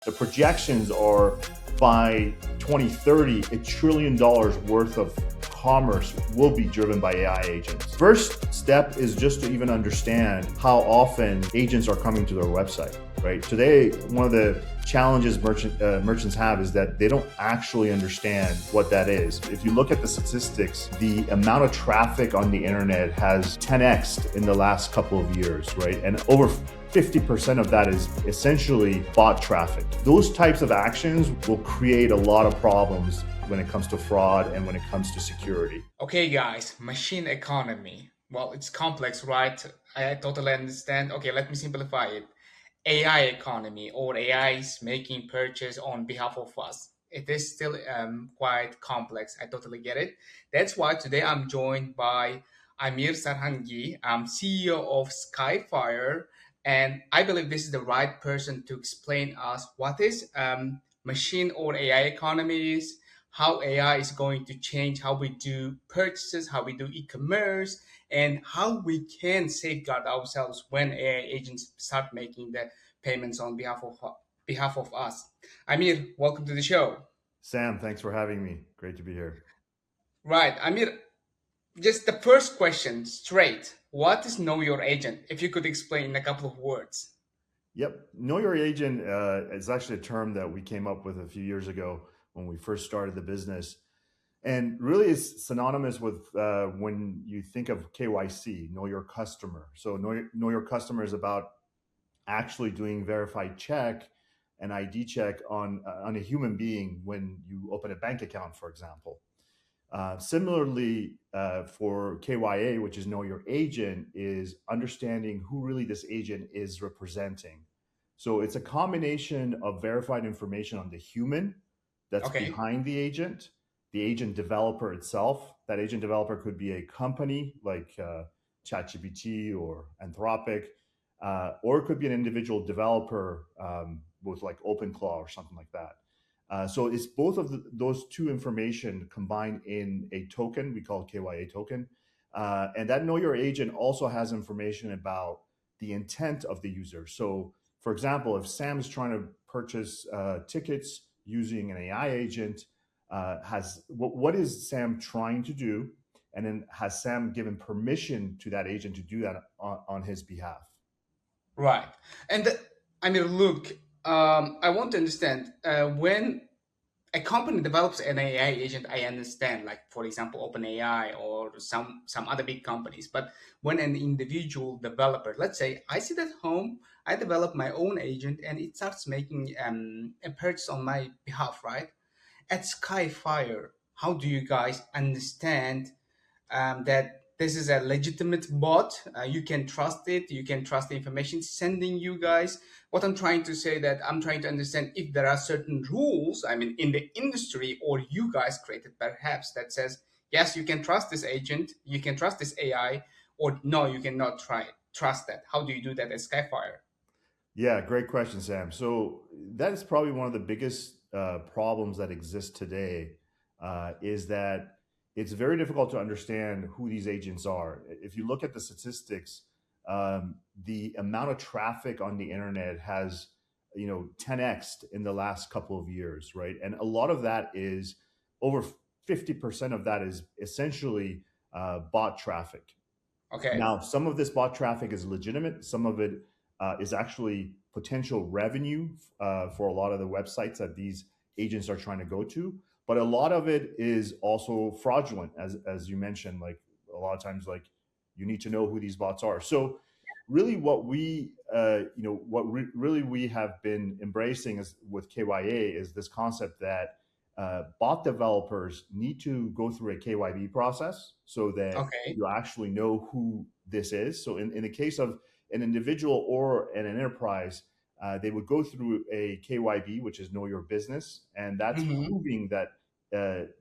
The projections are by 2030, $1 trillion worth of commerce will be driven by AI agents. First step is just to even understand how often agents are coming to their website, right? Today, one of the challenges merchants have is that they don't actually understand what that is. If you look at the statistics, the amount of traffic on the internet has 10x'd in the last couple of years, right? And over 50% of that is essentially bot traffic. Those types of actions will create a lot of problems when it comes to fraud and when it comes to security. Okay, guys, machine economy. Well, it's complex, right? I totally understand. Okay, let me simplify it. AI economy, or AI is making purchase on behalf of us. It is still quite complex. I totally get it. That's why today I'm joined by Amir Sarhangi. I'm CEO of Skyfire, and I believe this is the right person to explain us what is machine or AI economy is, how AI is going to change how we do purchases, how we do e-commerce, and how we can safeguard ourselves when AI agents start making the payments on behalf of us. Amir, welcome to the show. Sam, thanks for having me. Great to be here. Right, Amir, just the first question straight. What is know your agent? If you could explain in a couple of words. Yep. Know your agent is actually a term that we came up with a few years ago when we first started the business. And really is synonymous with when you think of KYC, know your customer. So know your customer is about actually doing verified check and ID check on a human being when you open a bank account, for example. Similarly, for KYA, which is know your agent, is understanding who really this agent is representing. So it's a combination of verified information on the human that's Okay. behind the agent developer itself. That agent developer could be a company like ChatGPT or Anthropic, or it could be an individual developer with like OpenClaw or something like that. So it's both of those two information combined in a token we call KYA token, and that know your agent also has information about the intent of the user. So, for example, if Sam is trying to purchase tickets using an AI agent, has what is Sam trying to do, and then has Sam given permission to that agent to do that on his behalf? Right. And Amir, look, I want to understand when a company develops an AI agent, I understand, like for example, OpenAI or some other big companies. But when an individual developer, let's say I sit at home, I develop my own agent, and it starts making a purchase on my behalf, right? At Skyfire, how do you guys understand that this is a legitimate bot? You can trust it. You can trust the information sending you guys. What I'm trying to say that I'm trying to understand if there are certain rules, I mean, in the industry or you guys created perhaps that says, yes, you can trust this agent, you can trust this AI, or no, you cannot trust that. How do you do that at Skyfire? Yeah, great question, Sam. So that is probably one of the biggest problems that exist today, is that it's very difficult to understand who these agents are. If you look at the statistics, the amount of traffic on the internet has, 10x'd in the last couple of years, right? And a lot of that is over 50% of that is essentially bot traffic. Okay. Now, some of this bot traffic is legitimate. Some of it is actually potential revenue for a lot of the websites that these agents are trying to go to. But a lot of it is also fraudulent, as you mentioned. Like a lot of times, like you need to know who these bots are. So, really, what we really we have been embracing is with KYA is this concept that bot developers need to go through a KYB process so that Okay. you actually know who this is. So in the case of an individual or an enterprise, they would go through a KYB, which is know your business, and that's Hmm. proving that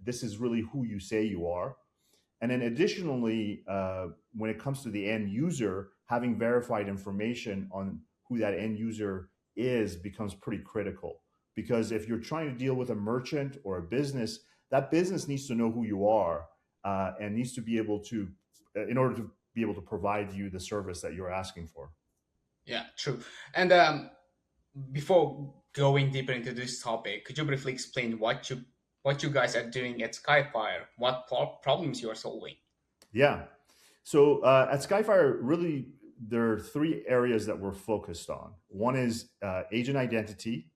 this is really who you say you are. And then additionally, when it comes to the end user, having verified information on who that end user is becomes pretty critical. Because if you're trying to deal with a merchant or a business, that business needs to know who you are and needs to be able to, in order to be able to provide you the service that you're asking for. Yeah, true. And before going deeper into this topic, could you briefly explain what you guys are doing at Skyfire? What problems you are solving? Yeah. So at Skyfire, really, there are three areas that we're focused on. One is agent identity.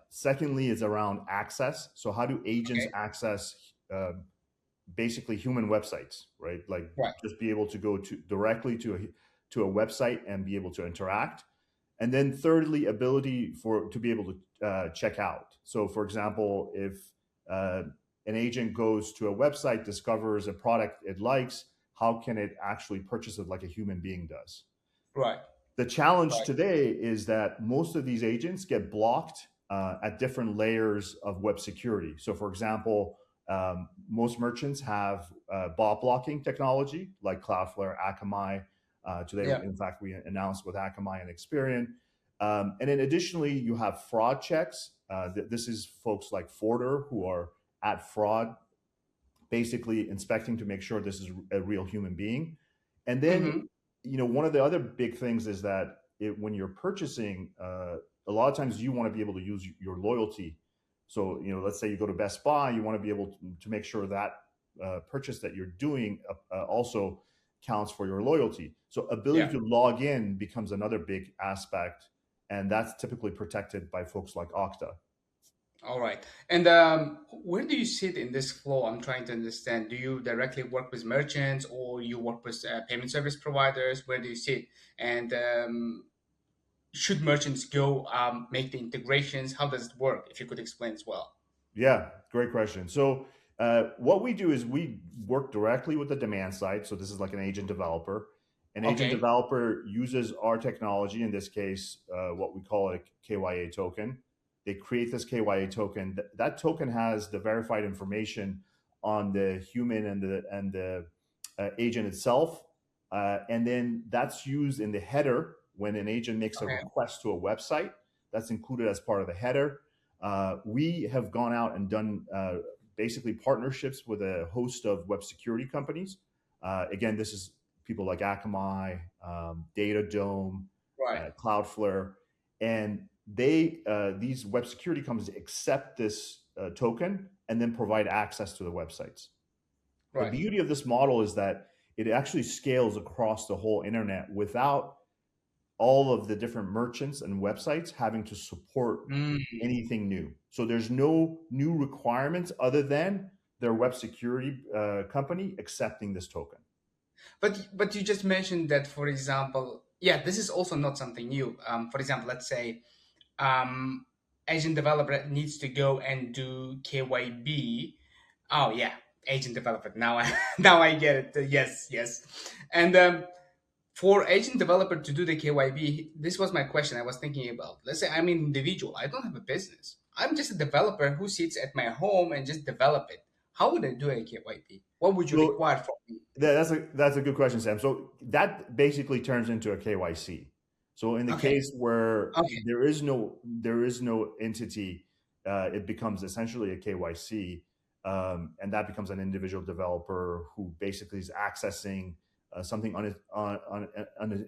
Secondly, is around access. So how do agents Okay. access uh, basically human websites, right? Like Right. just be able to go to directly to a website and be able to interact. And then thirdly, ability for to be able to check out. So for example, if uh, an agent goes to a website, discovers a product it likes, how can it actually purchase it like a human being does? Right. The challenge Right. today is that most of these agents get blocked at different layers of web security. So, for example, most merchants have bot blocking technology like Cloudflare, Akamai. Today, Yeah. in fact, we announced with Akamai and Experian. And then additionally, you have fraud checks. This is folks like Forder who are at fraud, basically inspecting to make sure this is a real human being. And then, Mm-hmm. one of the other big things is that when you're purchasing, a lot of times you want to be able to use your loyalty. So, let's say you go to Best Buy, you want to be able to make sure that purchase that you're doing also counts for your loyalty. So, ability Yeah. to log in becomes another big aspect, and that's typically protected by folks like Okta. All right. And where do you sit in this flow? I'm trying to understand. Do you directly work with merchants or you work with payment service providers? Where do you sit? And should merchants go make the integrations? How does it work? If you could explain as well. Yeah, great question. So, what we do is we work directly with the demand side. So, this is like an agent developer. An agent Okay. developer uses our technology, in this case, what we call a KYA token. They create this KYA token. That token has the verified information on the human and the agent itself. And then that's used in the header when an agent makes a Okay. request to a website. That's included as part of the header. We have gone out and done basically partnerships with a host of web security companies. Again, this is people like Akamai, Datadome, Right. Cloudflare, and these web security companies accept this token and then provide access to the websites. The Right. beauty of this model is that it actually scales across the whole internet without all of the different merchants and websites having to support Mm. anything new. So there's no new requirements other than their web security company accepting this token. But you just mentioned that, for example, yeah, this is also not something new. For example, let's say um, agent developer needs to go and do KYB. Oh yeah, agent developer. Now I now I get it. Yes, yes. And for agent developer to do the KYB, this was my question I was thinking about. Let's say I'm an individual. I don't have a business. I'm just a developer who sits at my home and just develop it. How would I do a KYB? What would you So require from me? that's a good question, Sam. So that basically turns into a KYC. So in the Okay. case where Okay. there is no entity, it becomes essentially a KYC, and that becomes an individual developer who basically is accessing something on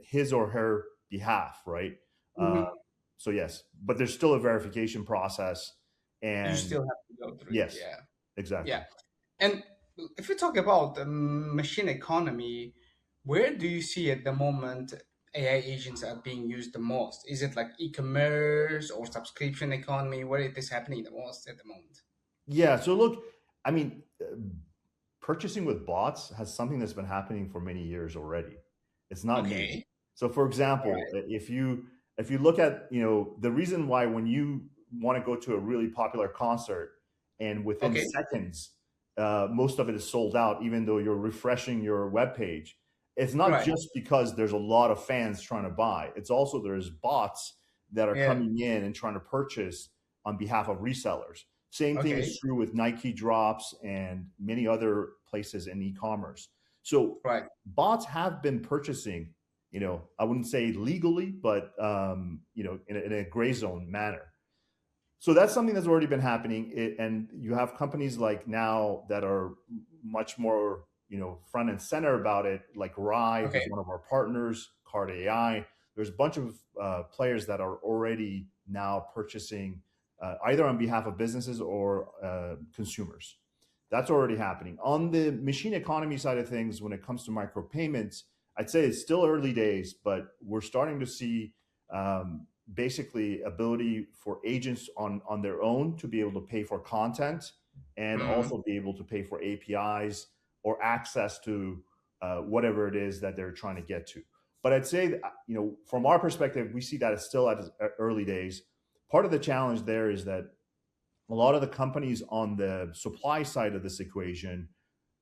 his or her behalf, right? Uh, Mhm. so yes, but there's still a verification process, You and still have to go through it. yes, Yeah. exactly. Yeah. And if we talk about machine economy, where do you see at the moment AI agents are being used the most? Is it like e-commerce or subscription economy? Where it is happening the most at the moment? Yeah. So look, I mean, purchasing with bots has something that's been happening for many years already. It's not new. Okay. So, for All example, right. if you look at the reason why when you want to go to a really popular concert and within Okay. seconds, most of it is sold out, even though you're refreshing your web page. It's not Right. just because there's a lot of fans trying to buy. It's also there's bots that are Yeah. coming in and trying to purchase on behalf of resellers. Same thing Okay. is true with Nike drops and many other places in e-commerce. So Right. bots have been purchasing, I wouldn't say legally, but in a gray zone manner. So that's something that's already been happening. And you have companies like now that are much more, front and center about it, like Rye, Okay. who's one of our partners, Card AI. there's a bunch of players that are already now purchasing either on behalf of businesses or consumers. That's already happening. On the machine economy side of things, when it comes to micropayments, I'd say it's still early days, but we're starting to see basically ability for agents on their own to be able to pay for content and Mm, also be able to pay for APIs or access to whatever it is that they're trying to get to. But I'd say that, from our perspective, we see that it's still at early days. Part of the challenge there is that a lot of the companies on the supply side of this equation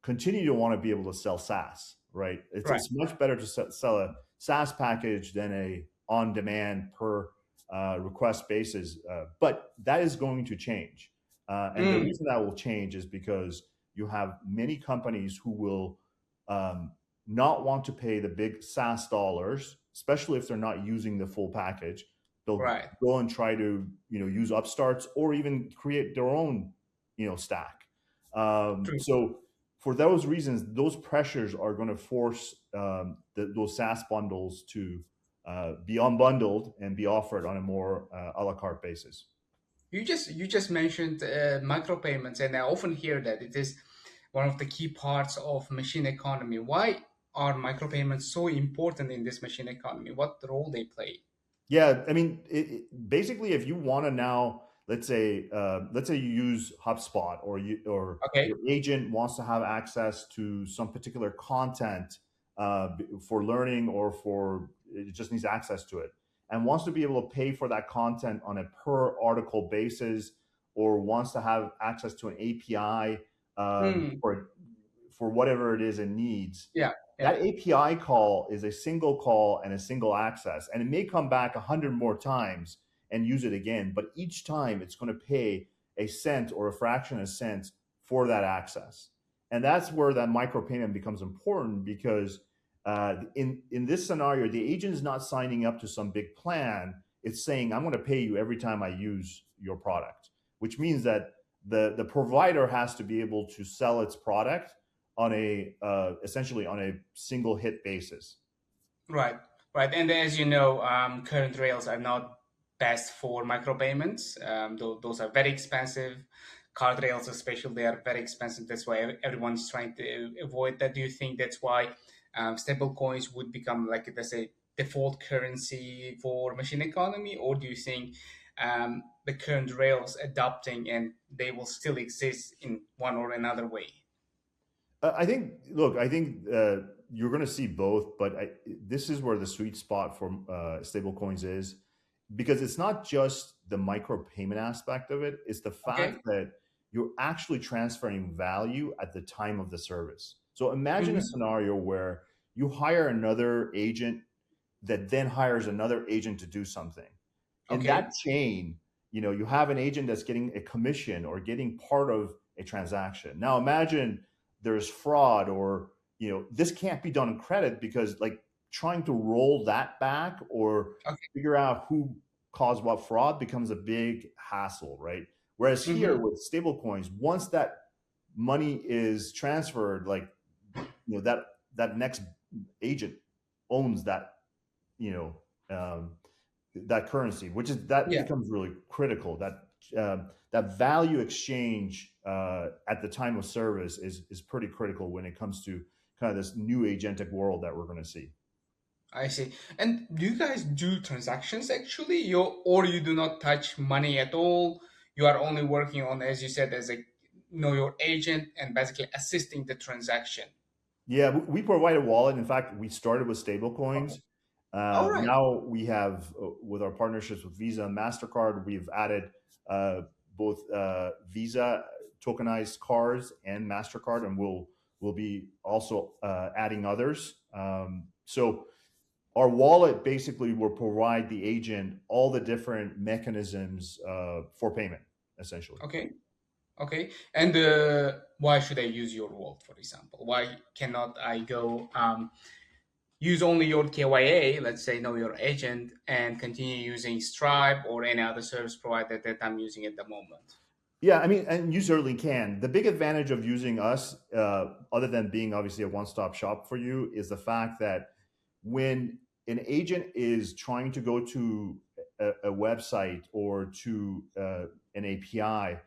continue to want to be able to sell SaaS, right? right. It's much better to sell a SaaS package than a on demand per request basis. But that is going to change. And the Mm, reason that will change is because you have many companies who will um, not want to pay the big SaaS dollars, especially if they're not using the full package. They'll right. go and try to use upstarts or even create their own stack. True. So for those reasons, those pressures are going to force those SaaS bundles to be unbundled and be offered on a more a la carte basis. You just mentioned micropayments, and I often hear that it is one of the key parts of machine economy. Why are micropayments so important in this machine economy? What role they play? Yeah, I mean, basically, if you want to now, let's say you use HubSpot or Okay. your agent wants to have access to some particular content for learning or for it just needs access to it and wants to be able to pay for that content on a per article basis or wants to have access to an API Mm, for whatever it is it needs. yeah. That Yeah. API call is a single call and a single access, and it may come back 100 more times and use it again, but each time it's going to pay a cent or a fraction of a cent for that access. And that's where that micropayment becomes important because in this scenario, the agent is not signing up to some big plan. It's saying, I'm going to pay you every time I use your product, which means that the provider has to be able to sell its product on a essentially on a single hit basis. Right, right. And as you know, current rails are not best for micropayments. Those are very expensive. Card rails, especially, they are very expensive. That's why everyone's trying to avoid that. Do you think that's why stable coins would become, like, let's say, default currency for machine economy? Or do you think the current rails adapting and they will still exist in one or another way? I think. Look, I think you're going to see both, but this is where the sweet spot for stable coins is, because it's not just the micropayment aspect of it; it's the fact Okay. that you're actually transferring value at the time of the service. So imagine a Hmm. scenario where you hire another agent that then hires another agent to do something. In that Okay. chain, you have an agent that's getting a commission or getting part of a transaction. Now imagine there's fraud or this can't be done in credit because like trying to roll that back or Okay. figure out who caused what fraud becomes a big hassle, right? Whereas here Hmm. with stablecoins, once that money is transferred, like that next agent owns that you know um, that currency, which is that Yeah. becomes really critical. That value exchange at the time of service is pretty critical when it comes to kind of this new agentic world that we're going to see. I see. And do you guys do transactions actually? Or you do not touch money at all? You are only working on, as you said, as a know your agent and basically assisting the transaction. Yeah, we provide a wallet. In fact, we started with stable Okay. coins. All right. Now we have, with our partnerships with Visa and MasterCard, we've added both Visa tokenized cards and MasterCard, and we'll be also adding others. So our wallet basically will provide the agent all the different mechanisms for payment, essentially. Okay. Okay. And why should I use your wallet, for example? Why cannot I go use only your KYA, let's say know your agent, and continue using Stripe or any other service provider that I'm using at the moment? Yeah, I mean, and you certainly can. The big advantage of using us, other than being obviously a one-stop shop for you, is the fact that when an agent is trying to go to a website or to an API,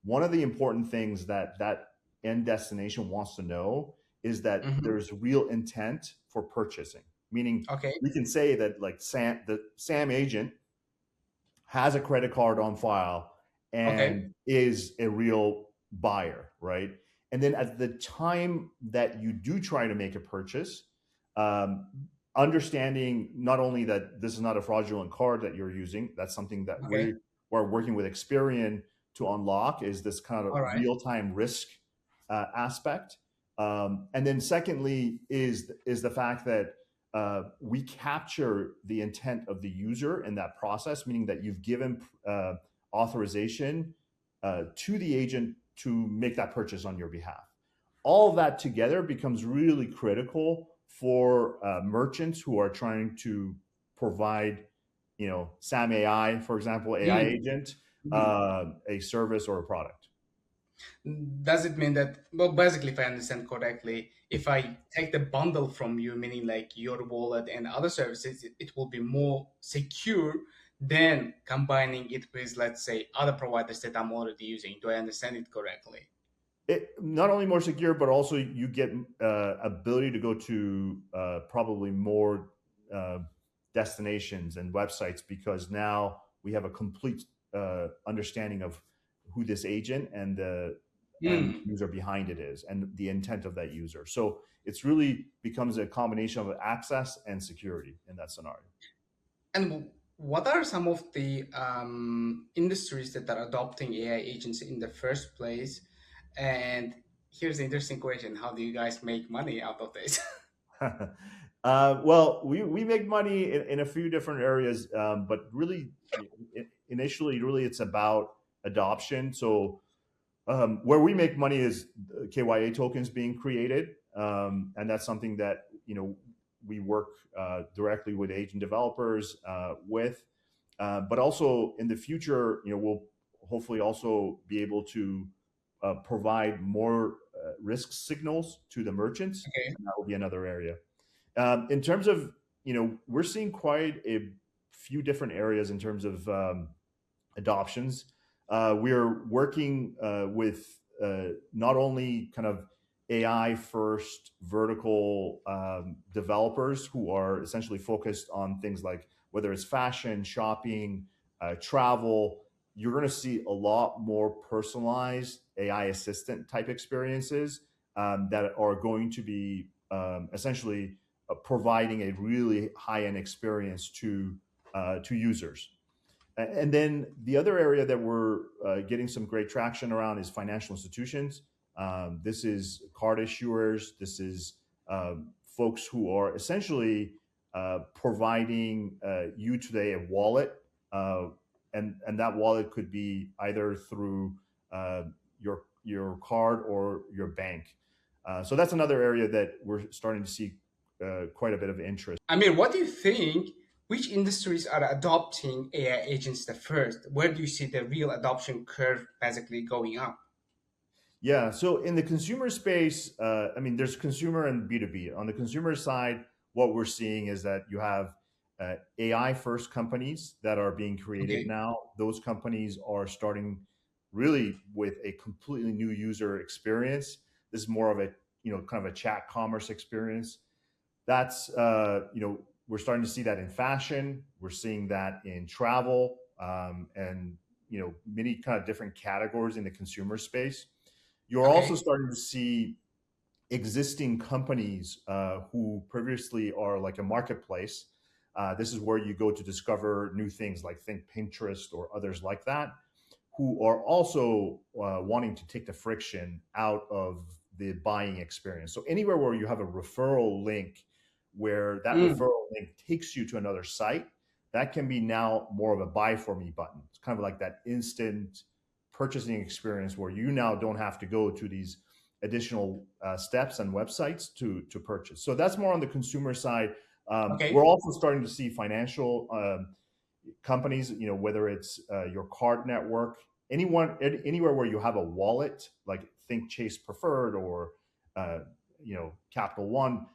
one of the important things that that end destination wants to know is that Mm-hmm. there's real intent for purchasing. Meaning, Okay. we can say that like the Sam agent has a credit card on file Okay. and is a real buyer, right? And then at the time that you do try to make a purchase, um, understanding not only that this is not a fraudulent card that you're using, that's something that Okay. we're working with Experian to unlock, is this kind of All right. real time risk aspect. And then secondly is the fact that we capture the intent of the user in that process, meaning that you've given authorization to the agent to make that purchase on your behalf. All of that together becomes really critical for merchants who are trying to provide, SAM AI, for example, AI Mm. agent, Mm. a service or a product. Does it mean that, well, basically, if I understand correctly, if I take the bundle from you, meaning like your wallet and other services, it will be more secure than combining it with, let's say, other providers that I'm already using. Do I understand it correctly? It not only more secure, but also you get ability to go to probably more uh, destinations and websites, because now we have a complete understanding of who this agent and the Mm. user behind it is, and the intent of that user. So it's really becomes a combination of access and security in that scenario. And what are some of the industries that are adopting AI agents in the first place? And here's the interesting question: how do you guys make money out of this? Well, we make money in a few different areas, but really, initially, really, it's about adoption. So, where we make money is KYA tokens being created, and that's something that we work directly with agent developers with. But also in the future, we'll hopefully also be able to provide more risk signals to the merchants, Okay. and that will be another area. In terms of, we're seeing quite a few different areas in terms of adoptions. We're working with not only kind of AI first vertical developers who are essentially focused on things like whether it's fashion, shopping, travel. You're going to see a lot more personalized AI assistant type experiences that are going to be essentially providing a really high end experience to users. And then the other area that we're getting some great traction around is financial institutions. This is card issuers. This is folks who are essentially providing you today a wallet, uh, and that wallet could be either through uh, your card or your bank. So that's another area that we're starting to see quite a bit of interest. I mean, what do you think? Which industries are adopting AI agents the first? Where do you see the real adoption curve basically going up? Yeah. So in the consumer space, I mean, there's consumer and B2B. On the consumer side, what we're seeing is that you have AI first companies that are being created Okay. now. Those companies are starting really with a completely new user experience. This is more of a, kind of a chat commerce experience. That's, we're starting to see that in fashion. We're seeing that in travel, and, many kind of different categories in the consumer space. You're also Okay. starting to see existing companies who previously are like a marketplace. This is where you go to discover new things, like think Pinterest or others like that, who are also wanting to take the friction out of the buying experience. So anywhere where you have a referral link, where that Mm. referral link takes you to another site, that can be now more of a buy for me button. It's kind of like that instant purchasing experience where you now don't have to go to these additional steps and websites to purchase. So that's more on the consumer side. We're Okay. also starting to see financial companies, whether it's your card network, anywhere where you have a wallet, like think Chase Preferred or Capital One.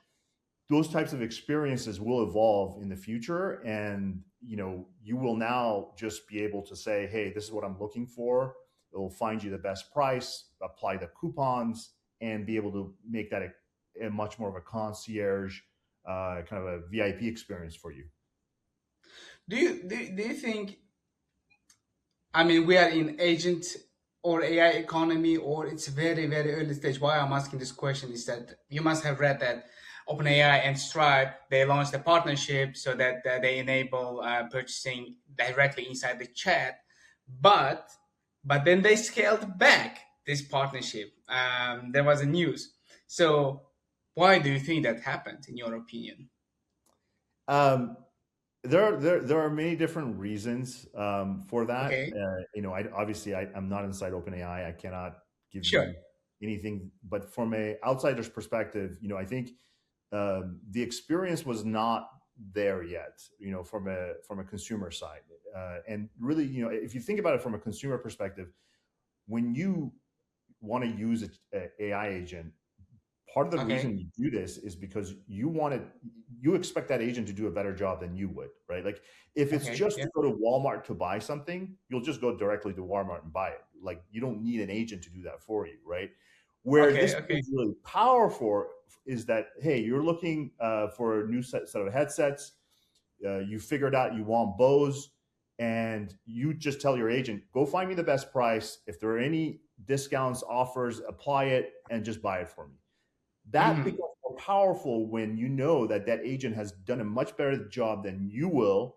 those types of experiences will evolve in the future, and you will now just be able to say, hey, this is what I'm looking for. It will find you the best price, apply the coupons, and be able to make that a much more of a concierge, kind of a VIP experience for you. Do you think, I mean, we are in agent or AI economy, or it's very, very early stage? Why I'm asking this question is that you must have read that OpenAI and Stripe, they launched a partnership so that they enable purchasing directly inside the chat, but then they scaled back this partnership. There was a news. So why do you think that happened, in your opinion? Um, there are many different reasons for that. Okay, I'm not inside OpenAI. I cannot give sure. you anything, but from a outsider's perspective, I think the experience was not there yet. From a consumer side, and really, if you think about it from a consumer perspective, when you want to use a AI agent, part of the Okay, reason you do this is because you expect that agent to do a better job than you would, right? Like, if it's okay, just yeah, to go to Walmart to buy something, you'll just go directly to Walmart and buy it. Like, you don't need an agent to do that for you, right? Where okay, this okay, is really powerful is that, hey, you're looking for a new set of headsets. You figured out you want Bose, and you just tell your agent, go find me the best price. If there are any discounts, offers, apply it and just buy it for me. That hmm, becomes more powerful when you know that that agent has done a much better job than you will,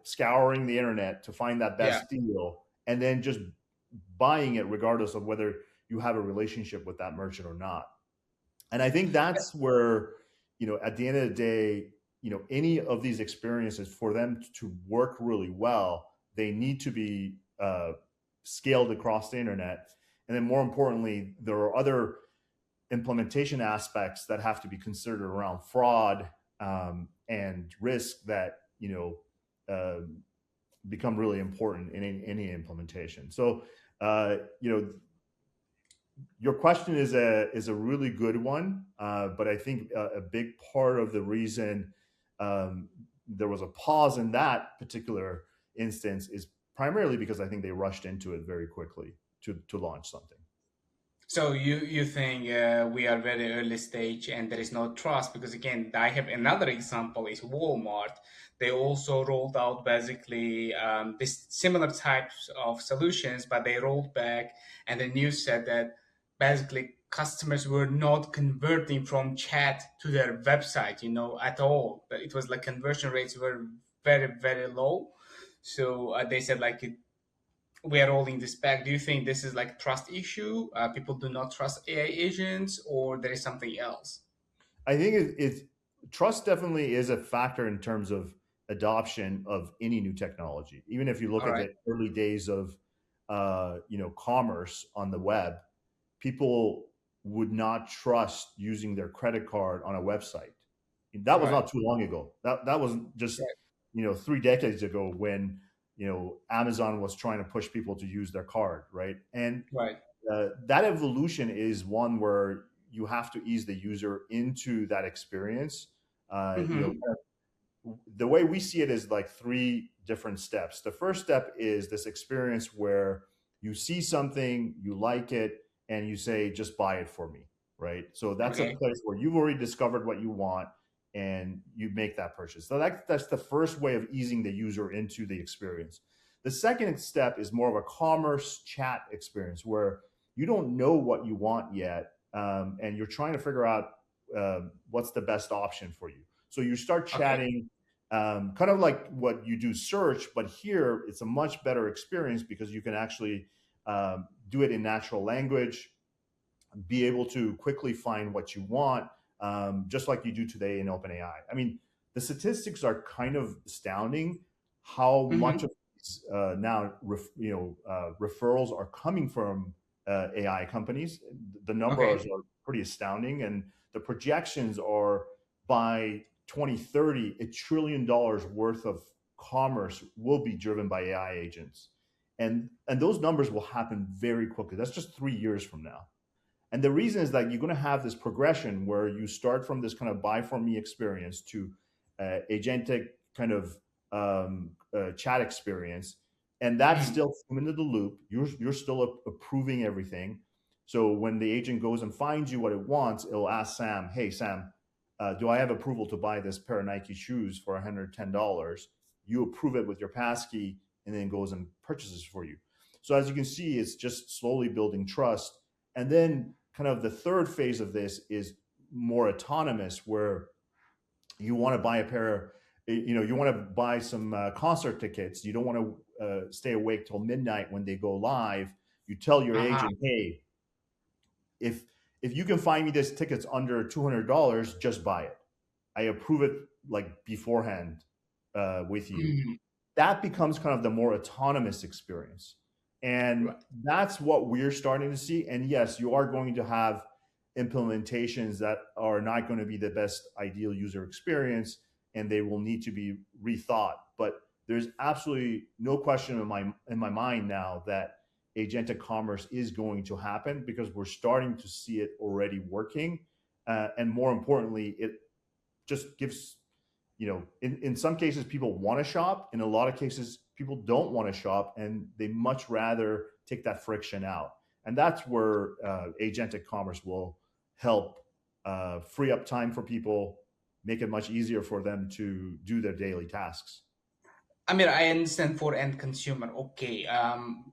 scouring the internet to find that yeah. best deal, and then just buying it regardless of whether you have a relationship with that merchant or not. And I think that's where, at the end of the day, any of these experiences, for them to work really well, they need to be scaled across the internet. And then, more importantly, there are other implementation aspects that have to be considered around fraud, and risk that become really important in any implementation. So, your question is a really good one, but I think a big part of the reason there was a pause in that particular instance is primarily because I think they rushed into it very quickly to launch something. So you think we are very early stage and there is no trust? Because again, I have another example is Walmart. They also rolled out basically this similar types of solutions, but they rolled back, and the news said that basically customers were not converting from chat to their website, at all. But it was like conversion rates were very, very low. So they said like we are rolling this back. Do you think this is like trust issue? People do not trust AI agents, or there is something else? I think trust definitely is a factor in terms of adoption of any new technology. Even if you look All at right. the early days of commerce on the web, people would not trust using their credit card on a website. That was Right. not too long ago. That was just Right. 3 decades ago, when Amazon was trying to push people to use their card, right? And Right. that evolution is one where you have to ease the user into that experience. Mm-hmm. The way we see it is like three different steps. The first step is this experience where you see something, you like it, and you say, just buy it for me, right? So that's a Okay. place where you've already discovered what you want and you make that purchase. So that's the first way of easing the user into the experience. The second step is more of a commerce chat experience where you don't know what you want yet, and you're trying to figure out what's the best option for you. So you start Okay. chatting, kind of like what you do search, but here it's a much better experience because you can actually do it in natural language, be able to quickly find what you want, just like you do today in OpenAI. I mean, the statistics are kind of astounding how much Mm-hmm. of these now referrals are coming from AI companies. The numbers Okay. are pretty astounding, and the projections are by 2030, $1 trillion worth of commerce will be driven by AI agents, and those numbers will happen very quickly. That's just 3 years from now. And the reason is that you're going to have this progression where you start from this kind of buy for me experience to agentic kind of chat experience, and that's Mm. still human in the loop. You're still approving everything. So when the agent goes and finds you what it wants, it'll ask Sam, "Hey Sam, do I have approval to buy this pair of Nike shoes for $110?" You approve it with your passkey, and then goes and purchases for you. So as you can see, it's just slowly building trust. And then kind of the third phase of this is more autonomous, where you want to buy a pair, you want to buy some concert tickets. You don't want to stay awake till midnight when they go live. You tell your Uh-huh. agent, hey, if if you can find me this tickets under $200, just buy it. I approve it like beforehand with you. Mm. That becomes kind of the more autonomous experience. And Right. that's what we're starting to see. And yes, you are going to have implementations that are not going to be the best ideal user experience, and they will need to be rethought. But there's absolutely no question in my mind now that agentic commerce is going to happen, because we're starting to see it already working. And more importantly, it just gives, in some cases people want to shop. In a lot of cases people don't want to shop, and they much rather take that friction out. And that's where agentic commerce will help free up time for people, make it much easier for them to do their daily tasks. I mean, I understand for end consumer, okay,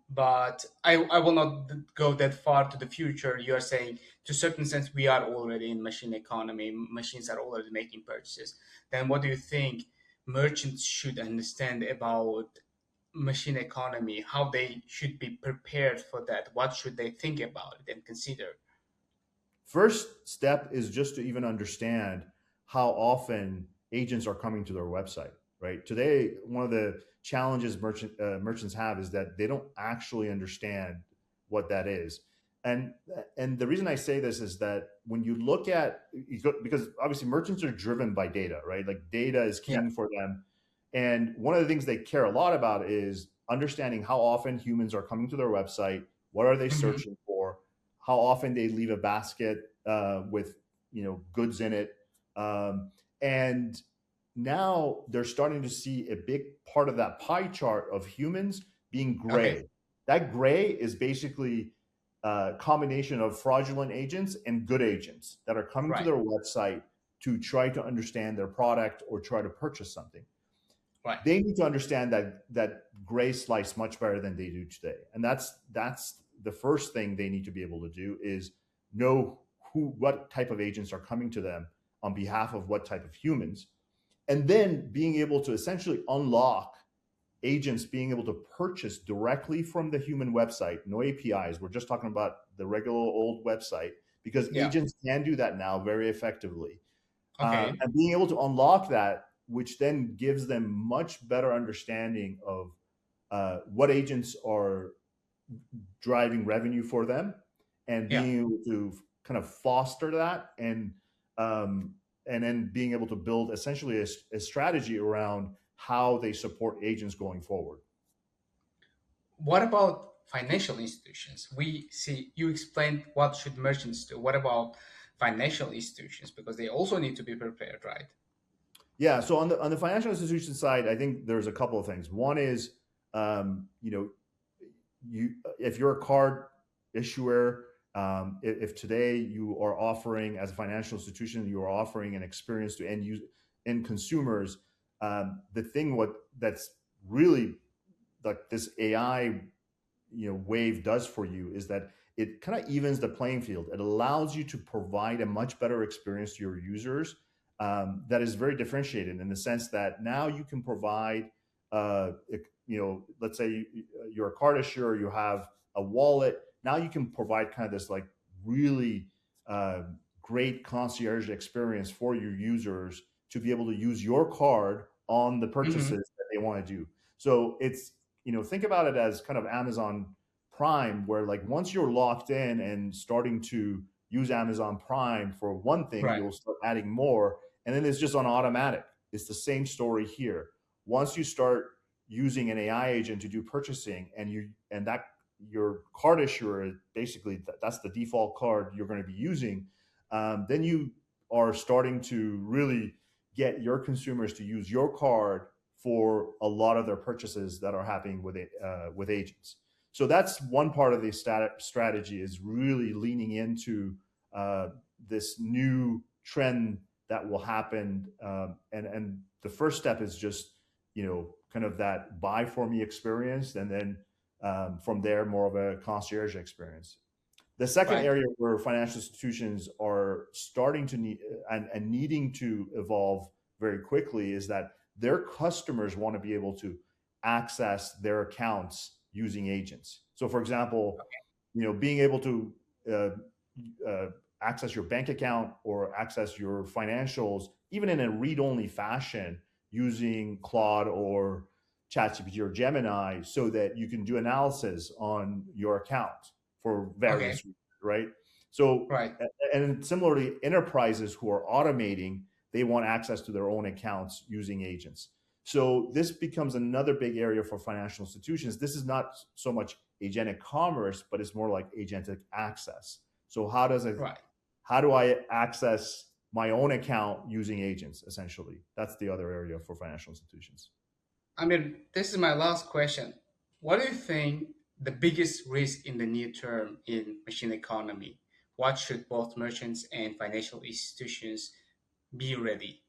but I will not go that far to the future. You are saying, to a certain sense, we are already in machine economy. Machines are already making purchases. Then, what do you think merchants should understand about machine economy? How they should be prepared for that? What should they think about it and consider? First step is just to even understand how often agents are coming to their website. Right today, one of the challenges merchants have is that they don't actually understand what that is. and and the reason I say this is that when you look at, because obviously merchants are driven by data, right? Like data is Yeah. king for them. And one of the things they care a lot about is understanding how often humans are coming to their website, what are they Hmm. searching for, how often they leave a basket with goods in it. And now they're starting to see a big part of that pie chart of humans being Okay. gray. That gray is basically a combination of fraudulent agents and good agents that are coming to Right. their website to try to understand their product or try to purchase something. Right. They need to understand that gray slice much better than they do today. And that's the first thing they need to be able to do, is know what type of agents are coming to them on behalf of what type of humans. And then being able to essentially unlock agents being able to purchase directly from the human website, no APIs. We're just talking about the regular old website, because Yeah. agents can do that now very effectively. Okay. And being able to unlock that, which then gives them much better understanding of what agents are driving revenue for them, and Yeah. being able to kind of foster that, um, and then being able to build essentially a strategy around how they support agents going forward. What about financial institutions? We see you explained what should merchants do. What about financial institutions? Because they also need to be prepared, right? Yeah. So on the financial institution side, I think there's a couple of things. One is, you know, you if you're a card issuer, if today you are offering, as a financial institution, you are offering an experience to end consumers. The thing that's really like this AI wave does for you is that it kind of evens the playing field. It allows you to provide a much better experience to your users, that is very differentiated, in the sense that now you can provide, let's say you're a card issuer, you have a wallet. Now you can provide kind of this like really uh, great concierge experience for your users to be able to use your card on the Hmm. purchases that they want to do. So it's, think about it as kind of Amazon Prime, where like once you're locked in and starting to use Amazon Prime for one thing, Right. you'll start adding more, and then it's just on automatic. It's the same story here. Once you start using an AI agent to do purchasing, and that your card issuer, basically that's the default card you're going to be using, then you are starting to really get your consumers to use your card for a lot of their purchases that are happening with agents. So that's one part of the strategy, is really leaning into uh, this new trend that will happen. And the first step is just, kind of that buy for me experience, and then from there, more of a concierge experience. The second Right. area where financial institutions are starting to need and needing to evolve very quickly is that their customers want to be able to access their accounts using agents. So, for example, being able to uh, uh, access your bank account or access your financials, even in a read-only fashion, using Claude or ChatGPT or Gemini, so that you can do analysis on your account for Okay. various reasons, right? So, Right. and similarly, enterprises who are automating, they want access to their own accounts using agents. So this becomes another big area for financial institutions. This is not so much agentic commerce, but it's more like agentic access. So Right. how do I access my own account using agents? Essentially, that's the other area for financial institutions. I mean, this is my last question. What do you think the biggest risk in the near term in machine economy? What should both merchants and financial institutions be ready?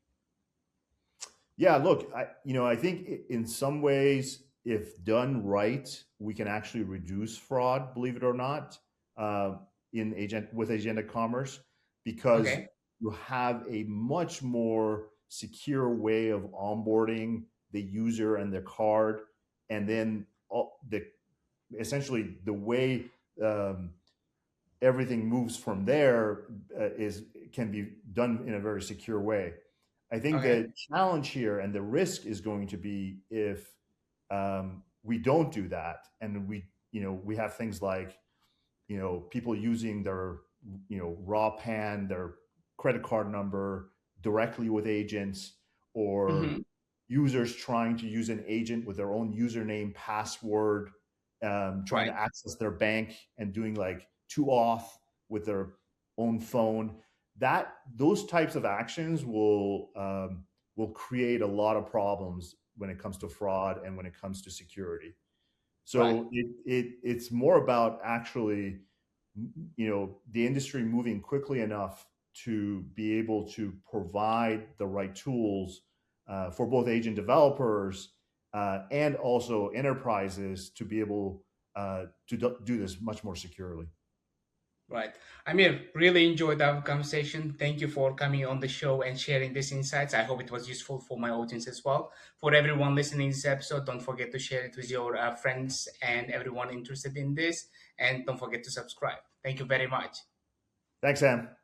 Yeah, look, I think in some ways, if done right, we can actually reduce fraud. Believe it or not, uh, in agent with agentic commerce, because Okay. you have a much more secure way of onboarding the user and their card, and then essentially the way um, everything moves from there is can be done in a very secure way. I think Okay. the challenge here and the risk is going to be if we don't do that, and we have things like people using their raw pan, their credit card number directly with agents, or Mm-hmm. users trying to use an agent with their own username, password, trying to Right. access their bank and doing like two auth with their own phone. That those types of actions will create a lot of problems when it comes to fraud and when it comes to security. Right. So it's more about actually, the industry moving quickly enough to be able to provide the right tools for both agent developers and also enterprises to be able to do this much more securely. Right. Amir, really enjoyed our conversation. Thank you for coming on the show and sharing these insights. I hope it was useful for my audience as well. For everyone listening to this episode, don't forget to share it with your friends and everyone interested in this. And don't forget to subscribe. Thank you very much. Thanks, Sam.